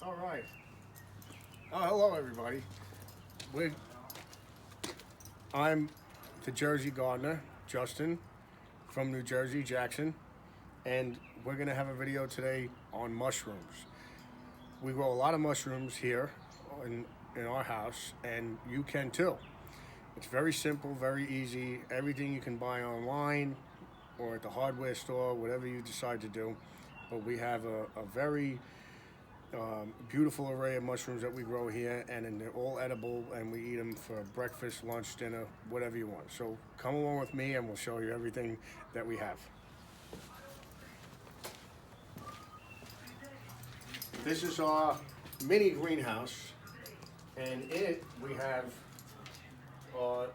All right. Hello, everybody. I'm the Jersey gardener, Justin, from New Jersey, Jackson, and we're going to have a video today on mushrooms. We grow a lot of mushrooms here in our house, and you can too. It's very simple, very easy. Everything you can buy online or at the hardware store, whatever you decide to do. But we have a very beautiful array of mushrooms that we grow here, and they're all edible, and we eat them for breakfast, lunch, dinner, whatever you want. So come along with me and we'll show you everything that we have. This is our mini greenhouse, and in it we have our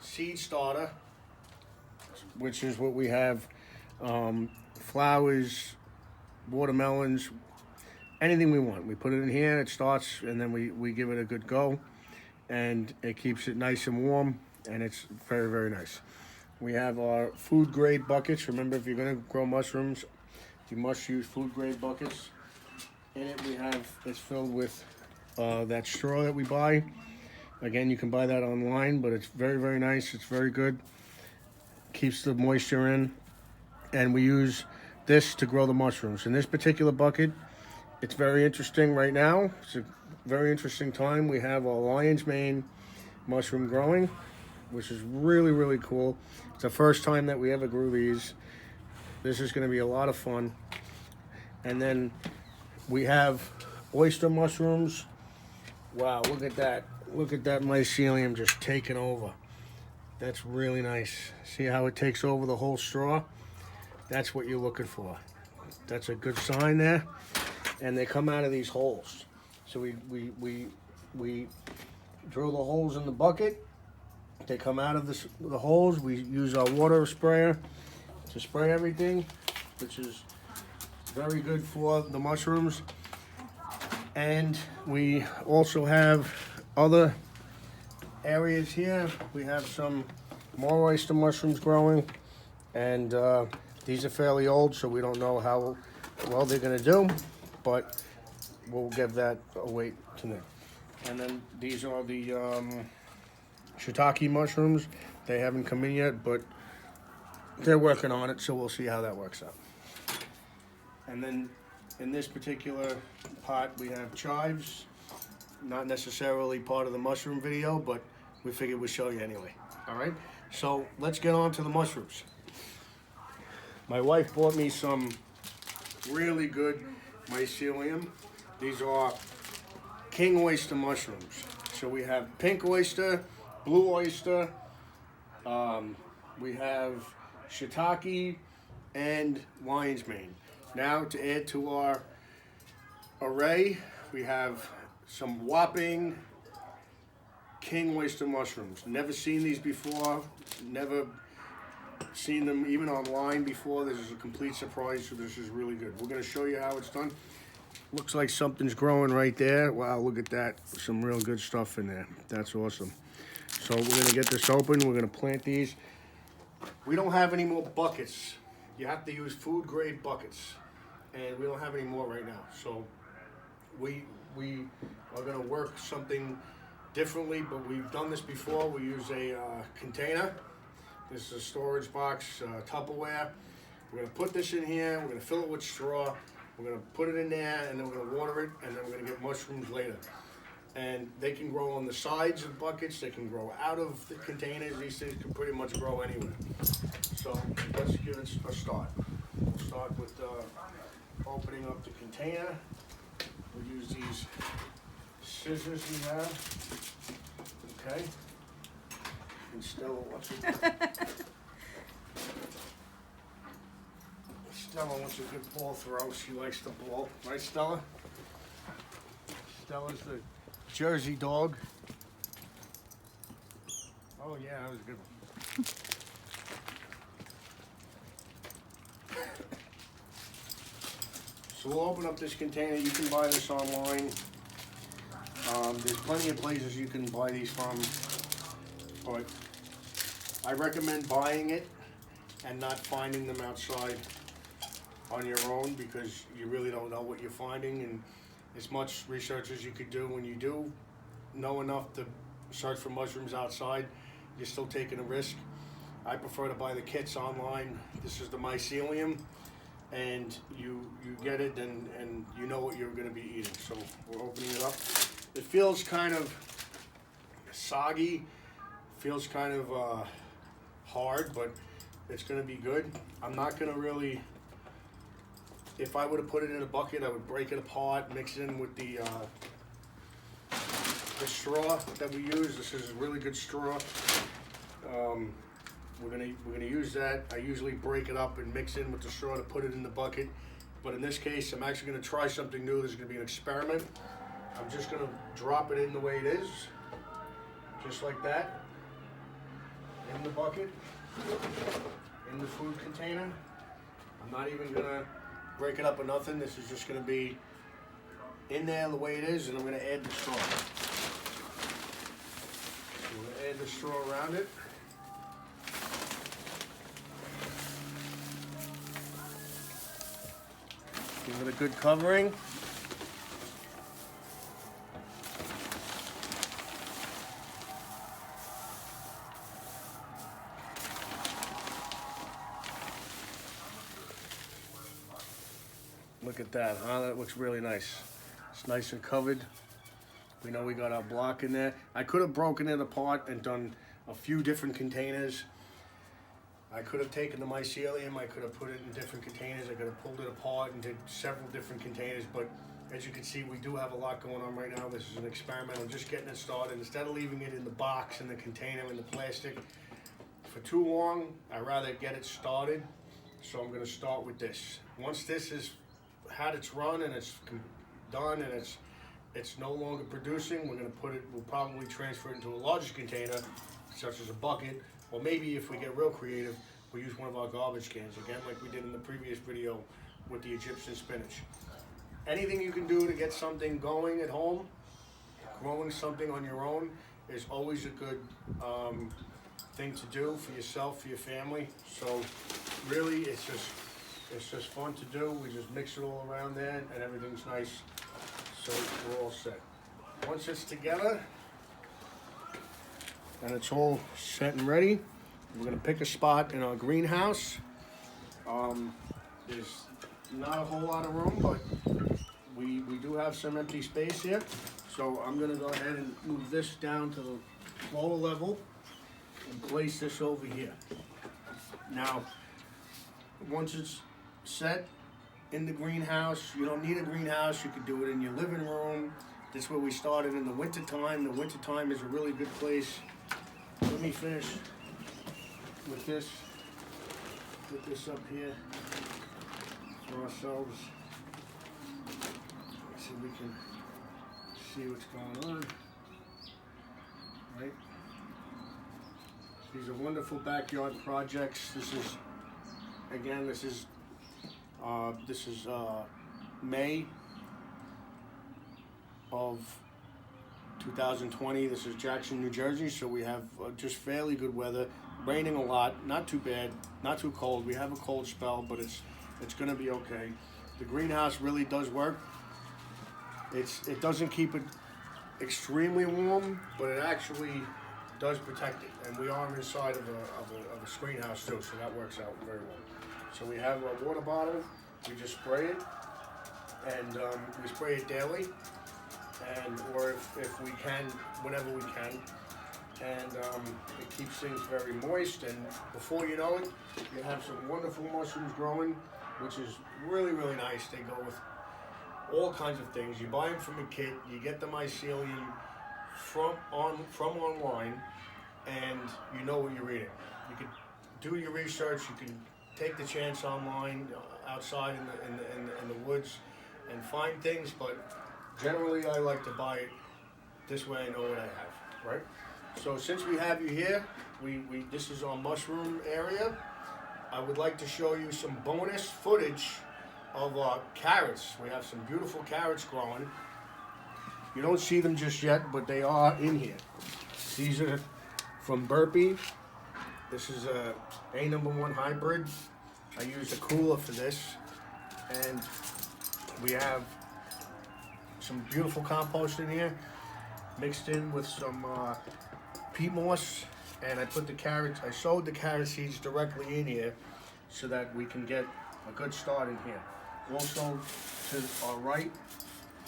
seed starter, which is what we have, flowers, watermelons, anything we want. We put it in here, it starts, and then we give it a good go, and it keeps it nice and warm, and it's very, very nice. We have our food grade buckets. Remember, if you're going to grow mushrooms, you must use food grade buckets. In it it's filled with that straw that we buy. Again, you can buy that online, but it's very, very nice. It's very good. Keeps the moisture in, and we use this to grow the mushrooms. In this particular bucket, it's very interesting right now. It's a very interesting time. We have our lion's mane mushroom growing, which is really, really cool. It's the first time that we ever grew these. This is going to be a lot of fun. And then we have oyster mushrooms. Wow, look at that. Look at that mycelium just taking over. That's really nice. See how it takes over the whole straw? That's what you're looking for. That's a good sign there. And they come out of these holes. So we drill the holes in the bucket. They come out of the holes. We use our water sprayer to spray everything, which is very good for the mushrooms. And we also have other areas here. We have some more oyster mushrooms growing, and these are fairly old, so we don't know how well they're going to do, but we'll give that a wait to know. And then these are the Shiitake mushrooms. They haven't come in yet, but they're working on it, so we'll see how that works out. And then in this particular pot, we have chives. Not necessarily part of the mushroom video, but we figured we'd show you anyway. All right, so let's get on to the mushrooms. My wife bought me some really good mycelium. These are king oyster mushrooms. So we have pink oyster, blue oyster, we have shiitake, and lion's mane. Now to add to our array, we have some whopping king oyster mushrooms. Never seen these before, never seen them even online before. This is a complete surprise, so this is really good. We're going to show you how it's done. Looks like something's growing right there. Wow, look at that. Some real good stuff in there. That's awesome. So we're going to get this open. We're going to plant these. We don't have any more buckets. You have to use food grade buckets, and we don't have any more right now. So we are going to work something differently, but we've done this before. We use a container. This is a storage box, Tupperware. We're going to put this in here. We're going to fill it with straw. We're going to put it in there, and then we're going to water it, and then we're going to get mushrooms later. And they can grow on the sides of buckets. They can grow out of the containers. These things can pretty much grow anywhere. So let's give it a start. We'll start with opening up the container. We'll use these scissors we have. Okay. And Stella wants a good ball throw. She likes the ball. Right, Stella? Stella's the Jersey dog. Oh, yeah, that was a good one. So we'll open up this container. You can buy this online. There's plenty of places you can buy these from, but I recommend buying it and not finding them outside on your own, because you really don't know what you're finding, and as much research as you could do. When you do know enough to search for mushrooms outside, you're still taking a risk. I prefer to buy the kits online. This is the mycelium, and you get it, and you know what you're going to be eating. So we're opening it up. It feels kind of soggy, feels kind of hard, but it's going to be good. I'm not going to really, if I would have put it in a bucket, I would break it apart, mix it in with the straw that we use. This is a really good straw. We're gonna use that. I usually break it up and mix in with the straw to put it in the bucket, but in this case, I'm actually gonna try something new. This is gonna be an experiment. I'm just gonna drop it in the way it is, just like that, in the bucket, in the food container. I'm not even gonna break it up or nothing. This is just gonna be in there the way it is, and I'm gonna add the straw. I'm gonna add the straw around it. Give it a good covering. Look at that, huh? That looks really nice. It's nice and covered. We know we got our block in there. I could have broken it apart and done a few different containers. I could have taken the mycelium, I could have put it in different containers, I could have pulled it apart and did several different containers, but as you can see, we do have a lot going on right now. This is an experiment. I'm just getting it started. Instead of leaving it in the box, in the container, in the plastic for too long, I'd rather get it started. So I'm gonna start with this. Once this has had its run and it's done and it's no longer producing, we'll probably transfer it into a larger container, such as a bucket, or maybe if we get real creative, we'll use one of our garbage cans, again, like we did in the previous video with the Egyptian spinach. Anything you can do to get something going at home, growing something on your own, is always a good thing to do for yourself, for your family. So really, it's just fun to do. We just mix it all around there, and everything's nice. So we're all set. Once it's together, and it's all set and ready, we're gonna pick a spot in our greenhouse. There's not a whole lot of room, but we do have some empty space here. So I'm gonna go ahead and move this down to the lower level and place this over here. Now, once it's set in the greenhouse, you don't need a greenhouse, you can do it in your living room. This is where we started in the winter time. The winter time is a really good place. Let me finish with this. Put this up here for ourselves. So we can see what's going on. Right? These are wonderful backyard projects. This is May of 2020. This is Jackson, New Jersey, so we have just fairly good weather. Raining a lot, not too bad, not too cold. We have a cold spell, but it's gonna be okay. The greenhouse really does work. It doesn't keep it extremely warm, but it actually does protect it. And we are inside of a screen house too, so that works out very well. So we have a water bottle. We just spray it, and we spray it daily, or if we can, whenever we can. And it keeps things very moist, and before you know it, you have some wonderful mushrooms growing, which is really, really nice. They go with all kinds of things. You buy them from a kit, you get the mycelium from online, and you know what you're eating. You can do your research, you can take the chance online, outside in the woods, and find things, but generally I like to buy it this way. I know what I have, right? So since we have you here, this is our mushroom area. I would like to show you some bonus footage of our carrots. We have some beautiful carrots growing. You don't see them just yet, but they are in here. These are from Burpee. This is a #1 hybrid. I used a cooler for this, and we have some beautiful compost in here, mixed in with some peat moss, and I put the carrots, I sowed the carrot seeds directly in here so that we can get a good start in here. Also, to our right,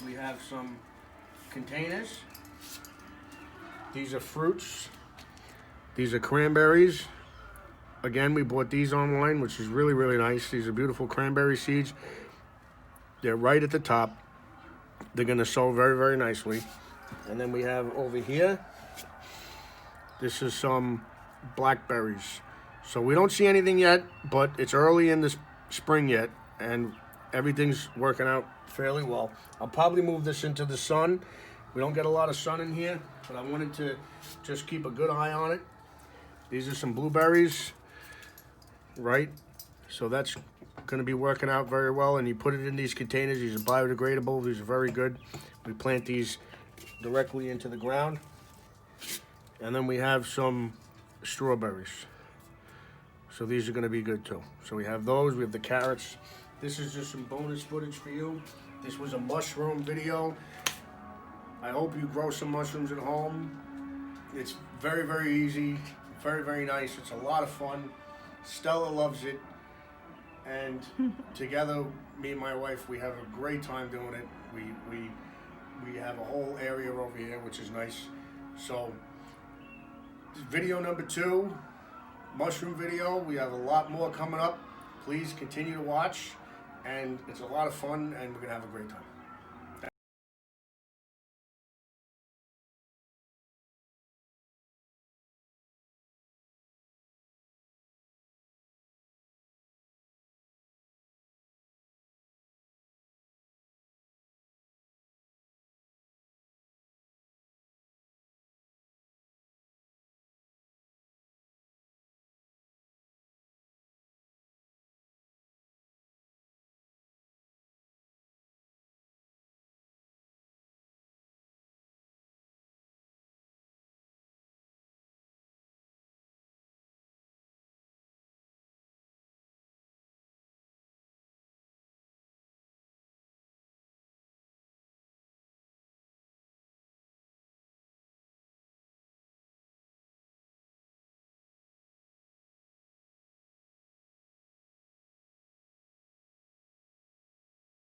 we have some containers. These are fruits. These are cranberries. Again, we bought these online, which is really, really nice. These are beautiful cranberry seeds. They're right at the top. They're gonna sow very, very nicely. And then we have over here, this is some blackberries. So we don't see anything yet, but it's early in the spring yet, and everything's working out fairly well. I'll probably move this into the sun. We don't get a lot of sun in here, but I wanted to just keep a good eye on it. These are some blueberries, right? So that's gonna be working out very well, and you put it in these containers. These are biodegradable. These are very good. We plant these directly into the ground. And then we have some strawberries. So these are gonna be good too. So we have those, we have the carrots. This is just some bonus footage for you. This was a mushroom video. I hope you grow some mushrooms at home. It's very, very easy, very, very nice. It's a lot of fun. Stella loves it. And together, me and my wife, we have a great time doing it. We have a whole area over here, which is nice. So, video number 2, mushroom video. We have a lot more coming up. Please continue to watch, and it's a lot of fun, and we're gonna have a great time.